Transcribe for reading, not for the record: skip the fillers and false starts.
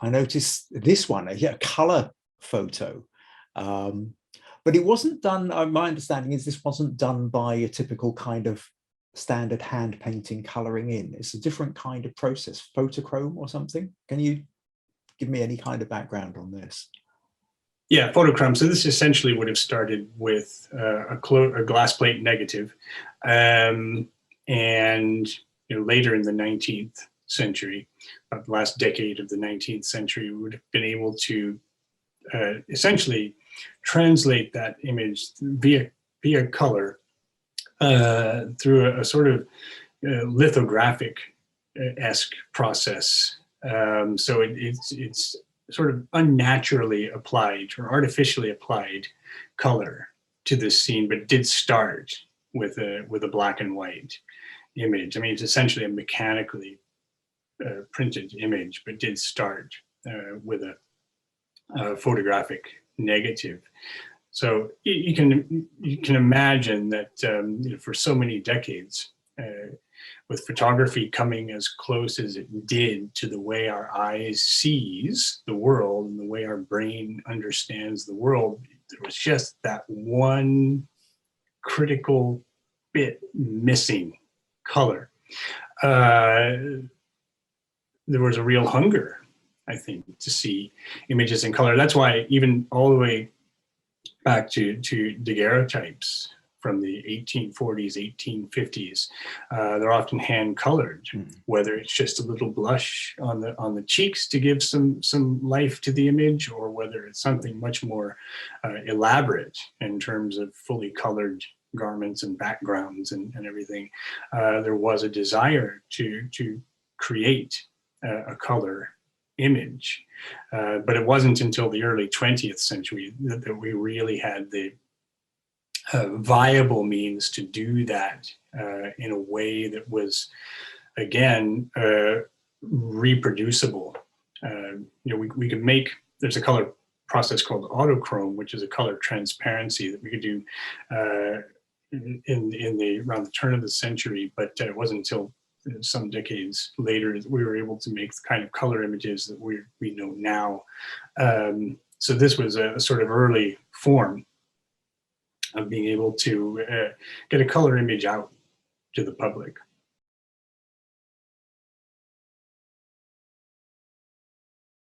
I noticed this one, a color photo. But it wasn't done, my understanding is this wasn't done by a typical kind of standard hand painting coloring in. It's a different kind of process, Photochrom or something. Can you give me any kind of background on this? Yeah, Photochrom. So this essentially would have started with a glass plate negative. And later in the 19th century, about the last decade of the 19th century, we would have been able to essentially translate that image via color through a sort of lithographic-esque process. So it's sort of unnaturally applied or artificially applied color to this scene, but did start with a black and white image. I mean, it's essentially a mechanically printed image, but did start with a photographic negative. So you can imagine that for so many decades, with photography coming as close as it did to the way our eyes sees the world and the way our brain understands the world, there was just that one critical bit missing: color. There was a real hunger, I think, to see images in color. That's why even all the way back to daguerreotypes from the 1840s, 1850s, they're often hand colored, whether it's just a little blush on the cheeks to give some life to the image, or whether it's something much more elaborate in terms of fully colored garments and backgrounds and everything. There was a desire to create a color image, but it wasn't until the early 20th century that we really had the viable means to do that in a way that was, again, reproducible. We could make, there's a color process called autochrome, which is a color transparency that we could do around the turn of the century, but it wasn't until some decades later that we were able to make the kind of color images that we know now. So this was a sort of early form of being able to get a color image out to the public.